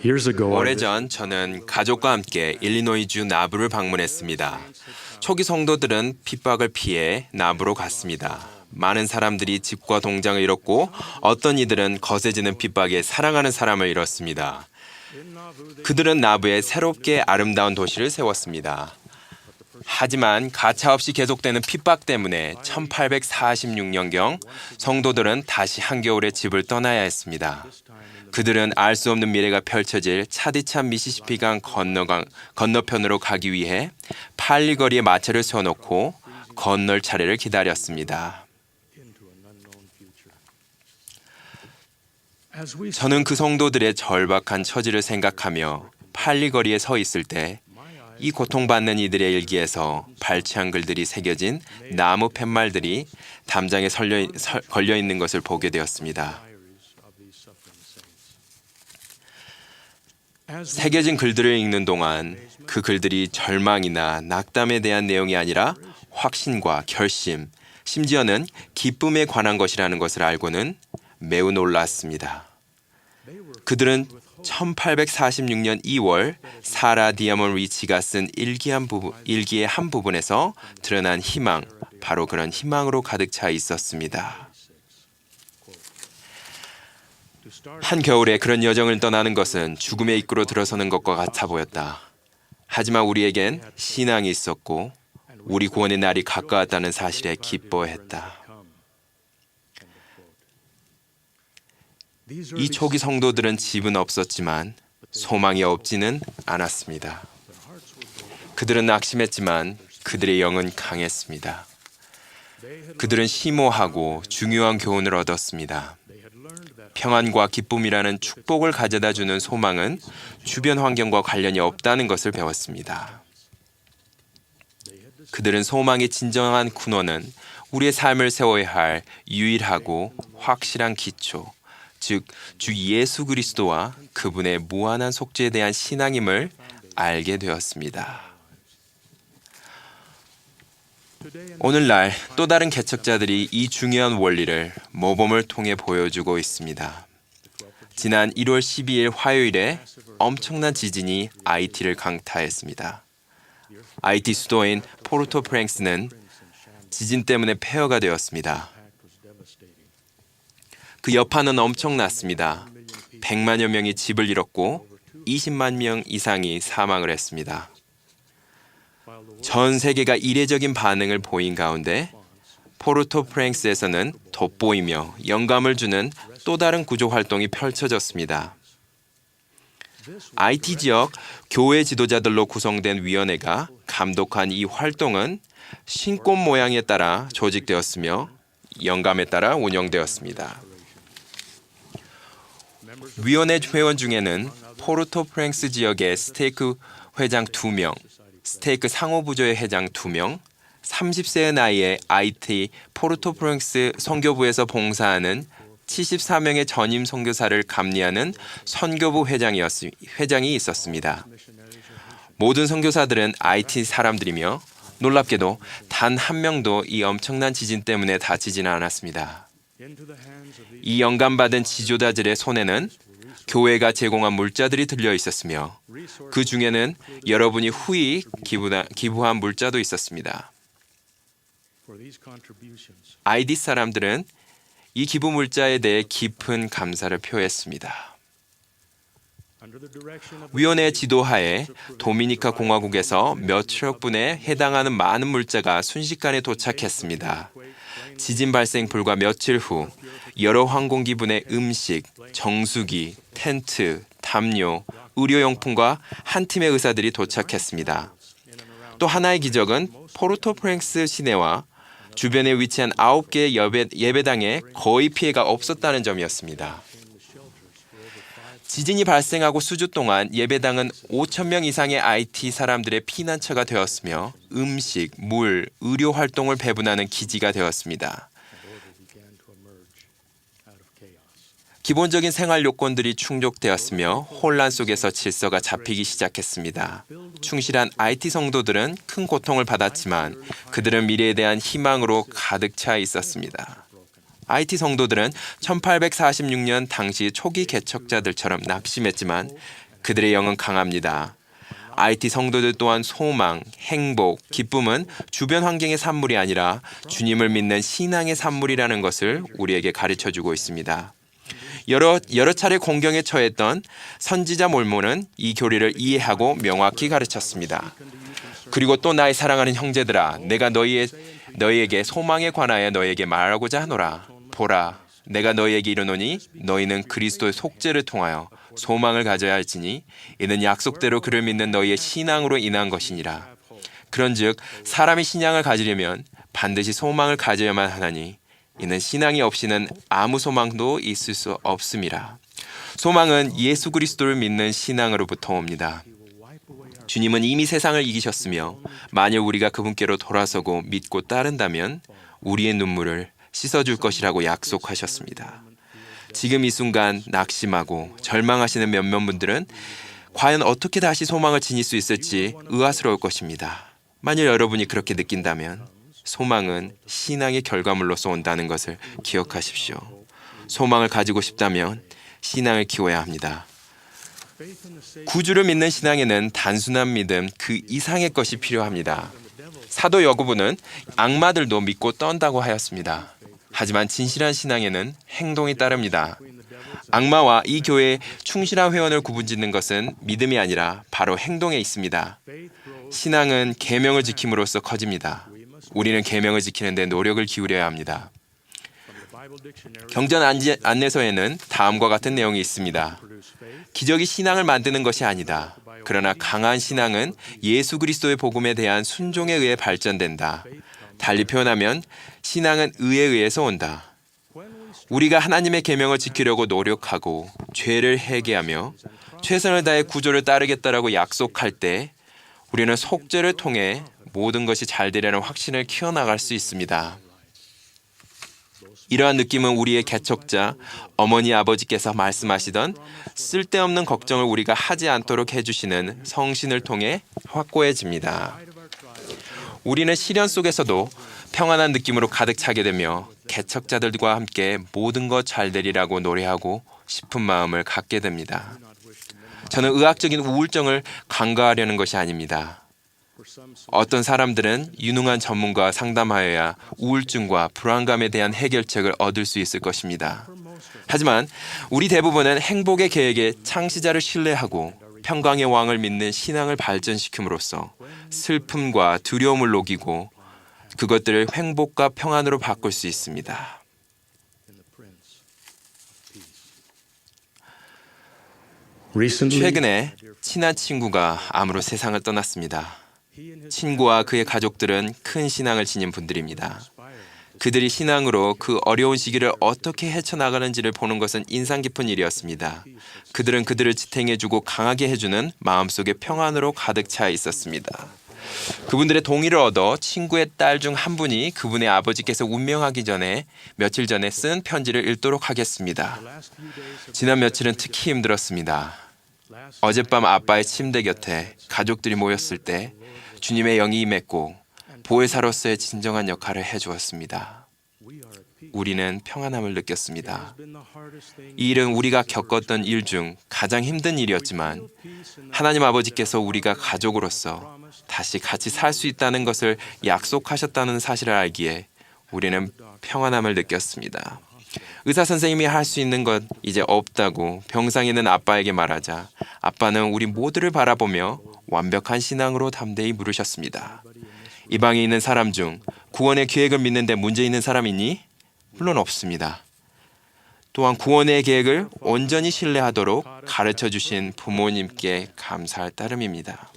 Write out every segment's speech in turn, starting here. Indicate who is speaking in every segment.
Speaker 1: Years ago, I
Speaker 2: 오래전 저는 가족과 함께 일리노이주 나부를 방문했습니다. 초기 성도들은 핍박을 피해 나부로 갔습니다. 많은 사람들이 집과 동장을 잃었고 어떤 이들은 거세지는 핍박에 사랑하는 사람을 잃었습니다. 그들은 나부에 새롭게 아름다운 도시를 세웠습니다. 하지만 가차없이 계속되는 핍박 때문에 1846년경 성도들은 다시 한겨울에 집을 떠나야 했습니다. 그들은 알 수 없는 미래가 펼쳐질 차디찬 미시시피강 건너편으로 가기 위해 팔리거리에 마차를 세워놓고 건널 차례를 기다렸습니다. 저는 그 성도들의 절박한 처지를 생각하며 팔리거리에 서 있을 때 이 고통받는 이들의 일기에서 발췌한 글들이 새겨진 나무 팻말들이 담장에 걸려 있는 것을 보게 되었습니다. 새겨진 글들을 읽는 동안 그 글들이 절망이나 낙담에 대한 내용이 아니라 확신과 결심, 심지어는 기쁨에 관한 것이라는 것을 알고는 매우 놀랐습니다. 그들은 1846년 2월 사라 디아몬 리치가 쓴 일기의 한 부분에서 드러난 희망, 바로 그런 희망으로 가득 차 있었습니다. 한겨울에 그런 여정을 떠나는 것은 죽음의 입구로 들어서는 것과 같아 보였다. 하지만 우리에겐 신앙이 있었고 우리 구원의 날이 가까웠다는 사실에 기뻐했다. 이 초기 성도들은 집은 없었지만 소망이 없지는 않았습니다. 그들은 낙심했지만 그들의 영은 강했습니다. 그들은 심오하고 중요한 교훈을 얻었습니다. 평안과 기쁨이라는 축복을 가져다 주는 소망은 주변 환경과 관련이 없다는 것을 배웠습니다. 그들은 소망의 진정한 근원은 우리의 삶을 세워야 할 유일하고 확실한 기초, 즉 주 예수 그리스도와 그분의 무한한 속죄에 대한 신앙임을 알게 되었습니다. 오늘날 또 다른 개척자들이 이 중요한 원리를 모범을 통해 보여주고 있습니다. 지난 1월 12일 화요일에 엄청난 지진이 아이티를 강타했습니다. 아이티 수도인 포르토프랭스는 지진 때문에 폐허가 되었습니다. 그 여파는 엄청났습니다. 100만여 명이 집을 잃었고 20만 명 이상이 사망을 했습니다. 전 세계가 이례적인 반응을 보인 가운데 포르토프랭스에서는 돋보이며 영감을 주는 또 다른 구조 활동이 펼쳐졌습니다. IT 지역 교회 지도자들로 구성된 위원회가 감독한 이 활동은 신권 모양에 따라 조직되었으며 영감에 따라 운영되었습니다. 위원회 회원 중에는 포르토프랭스 지역의 스테이크 회장 2명, 스테이크 상호부조의 회장 2명, 30세의 나이에 IT 포르토프랭스 선교부에서 봉사하는 74명의 전임 선교사를 감리하는 선교부 회장이 있었습니다. 모든 선교사들은 IT 사람들이며 놀랍게도 단 한 명도 이 엄청난 지진 때문에 다치지는 않았습니다. 이 영감받은 지도자들의 손에는 교회가 제공한 물자들이 들려 있었으며 그 중에는 여러분이 후히 기부한 물자도 있었습니다. 아이디 사람들은 이 기부 물자에 대해 깊은 감사를 표했습니다. 위원회의 지도하에 도미니카 공화국에서 몇천억 분에 해당하는 많은 물자가 순식간에 도착했습니다. 지진 발생 불과 며칠 후 여러 항공기분의 음식, 정수기, 텐트, 담요, 의료용품과 한 팀의 의사들이 도착했습니다. 또 하나의 기적은 포르토프랭스 시내와 주변에 위치한 9개의 예배당에 거의 피해가 없었다는 점이었습니다. 지진이 발생하고 수주 동안 예배당은 5천 명 이상의 IT 사람들의 피난처가 되었으며 음식, 물, 의료 활동을 배분하는 기지가 되었습니다. 기본적인 생활 요건들이 충족되었으며 혼란 속에서 질서가 잡히기 시작했습니다. 충실한 IT 성도들은 큰 고통을 받았지만 그들은 미래에 대한 희망으로 가득 차 있었습니다. IT 성도들은 1846년 당시 초기 개척자들처럼 낙심했지만 그들의 영은 강합니다. IT 성도들 또한 소망, 행복, 기쁨은 주변 환경의 산물이 아니라 주님을 믿는 신앙의 산물이라는 것을 우리에게 가르쳐주고 있습니다. 여러 차례 공경에 처했던 선지자 몰모는 이 교리를 이해하고 명확히 가르쳤습니다. 그리고 또 나의 사랑하는 형제들아, 내가 너희에게 소망에 관하여 너희에게 말하고자 하노라. 보라, 내가 너희에게 이르노니 너희는 그리스도의 속죄를 통하여 소망을 가져야 할지니 이는 약속대로 그를 믿는 너희의 신앙으로 인한 것이니라. 그런즉 사람이 신앙을 가지려면 반드시 소망을 가져야만 하나니 이는 신앙이 없이는 아무 소망도 있을 수 없음이라. 소망은 예수 그리스도를 믿는 신앙으로부터 옵니다. 주님은 이미 세상을 이기셨으며 만일 우리가 그분께로 돌아서고 믿고 따른다면 우리의 눈물을 씻어줄 것이라고 약속하셨습니다. 지금 이 순간 낙심하고 절망하시는 몇몇 분들은 과연 어떻게 다시 소망을 지닐 수 있을지 의아스러울 것입니다. 만일 여러분이 그렇게 느낀다면 소망은 신앙의 결과물로서 온다는 것을 기억하십시오. 소망을 가지고 싶다면 신앙을 키워야 합니다. 구주를 믿는 신앙에는 단순한 믿음 그 이상의 것이 필요합니다. 사도 야고보는 악마들도 믿고 떤다고 하였습니다. 하지만 진실한 신앙에는 행동이 따릅니다. 악마와 이 교회의 충실한 회원을 구분짓는 것은 믿음이 아니라 바로 행동에 있습니다. 신앙은 계명을 지킴으로써 커집니다. 우리는 계명을 지키는 데 노력을 기울여야 합니다. 경전 안내서에는 다음과 같은 내용이 있습니다. 기적이 신앙을 만드는 것이 아니다. 그러나 강한 신앙은 예수 그리스도의 복음에 대한 순종에 의해 발전된다. 달리 표현하면 신앙은 의에 의해서 온다. 우리가 하나님의 계명을 지키려고 노력하고 죄를 회개하며 최선을 다해 구조를 따르겠다라고 약속할 때 우리는 속죄를 통해 모든 것이 잘 되려는 확신을 키워나갈 수 있습니다. 이러한 느낌은 우리의 개척자 어머니 아버지께서 말씀하시던 쓸데없는 걱정을 우리가 하지 않도록 해주시는 성신을 통해 확고해집니다. 우리는 시련 속에서도 평안한 느낌으로 가득 차게 되며 개척자들과 함께 모든 것 잘 되리라고 노래하고 싶은 마음을 갖게 됩니다. 저는 의학적인 우울증을 간과하려는 것이 아닙니다. 어떤 사람들은 유능한 전문가와 상담하여야 우울증과 불안감에 대한 해결책을 얻을 수 있을 것입니다. 하지만 우리 대부분은 행복의 계획에 창시자를 신뢰하고 평강의 왕을 믿는 신앙을 발전시킴으로써 슬픔과 두려움을 녹이고 그것들을 행복과 평안으로 바꿀 수 있습니다. 최근에 친한 친구가 암으로 세상을 떠났습니다. 친구와 그의 가족들은 큰 신앙을 지닌 분들입니다. 그들이 신앙으로 그 어려운 시기를 어떻게 헤쳐나가는지를 보는 것은 인상 깊은 일이었습니다. 그들은 그들을 지탱해주고 강하게 해주는 마음속의 평안으로 가득 차 있었습니다. 그분들의 동의를 얻어 친구의 딸 중 한 분이 그분의 아버지께서 운명하기 전에 며칠 전에 쓴 편지를 읽도록 하겠습니다. 지난 며칠은 특히 힘들었습니다. 어젯밤 아빠의 침대 곁에 가족들이 모였을 때 주님의 영이 임했고 보혜사로서의 진정한 역할을 해주었습니다. 우리는 평안함을 느꼈습니다. 이 일은 우리가 겪었던 일 중 가장 힘든 일이었지만 하나님 아버지께서 우리가 가족으로서 다시 같이 살 수 있다는 것을 약속하셨다는 사실을 알기에 우리는 평안함을 느꼈습니다. 의사 선생님이 할 수 있는 것 이제 없다고 병상에 있는 아빠에게 말하자 아빠는 우리 모두를 바라보며 완벽한 신앙으로 담대히 물으셨습니다. 이 방에 있는 사람 중 구원의 계획을 믿는 데 문제 있는 사람 있니? 물론 없습니다. 또한 구원의 계획을 온전히 신뢰하도록 가르쳐 주신 부모님께 감사할 따름입니다.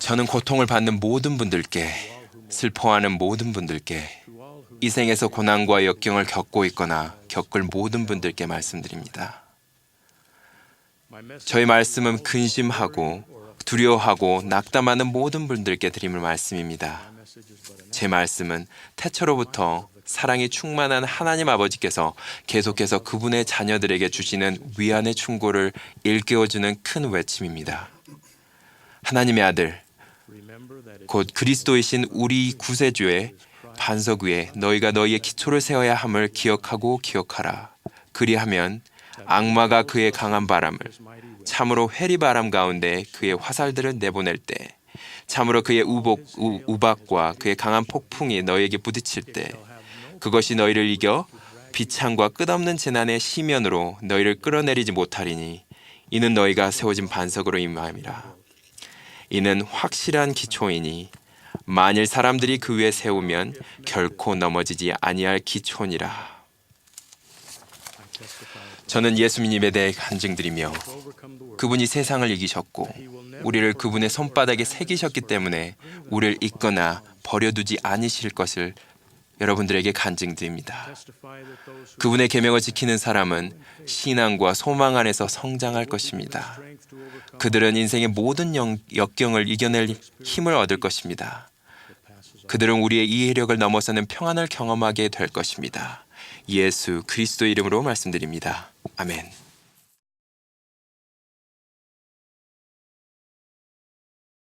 Speaker 2: 저는 고통을 받는 모든 분들께, 슬퍼하는 모든 분들께, 이 생에서 고난과 역경을 겪고 있거나 겪을 모든 분들께 말씀드립니다. 저희 말씀은 근심하고 두려워하고 낙담하는 모든 분들께 드리는 말씀입니다. 제 말씀은 태초로부터 사랑이 충만한 하나님 아버지께서 계속해서 그분의 자녀들에게 주시는 위안의 충고를 일깨워주는 큰 외침입니다. 하나님의 아들, 곧 그리스도이신 우리 구세주의 반석 위에 너희가 너희의 기초를 세워야 함을 기억하고 기억하라. 그리하면 악마가 그의 강한 바람을, 참으로 회리바람 가운데 그의 화살들을 내보낼 때, 참으로 그의 우박과 그의 강한 폭풍이 너희에게 부딪힐 때, 그것이 너희를 이겨 비창과 끝없는 재난의 시면으로 너희를 끌어내리지 못하리니 이는 너희가 세워진 반석으로 임함이라. 이는 확실한 기초이니 만일 사람들이 그 위에 세우면 결코 넘어지지 아니할 기초니라. 저는 예수님에 대해 간증드리며 그분이 세상을 이기셨고 우리를 그분의 손바닥에 새기셨기 때문에 우리를 잊거나 버려두지 않으실 것을 여러분들에게 간증드립니다. 그분의 계명을 지키는 사람은 신앙과 소망 안에서 성장할 것입니다. 그들은 인생의 모든 역경을 이겨낼 힘을 얻을 것입니다. 그들은 우리의 이해력을 넘어서는 평안을 경험하게 될 것입니다. 예수 그리스도의 이름으로 말씀드립니다. 아멘.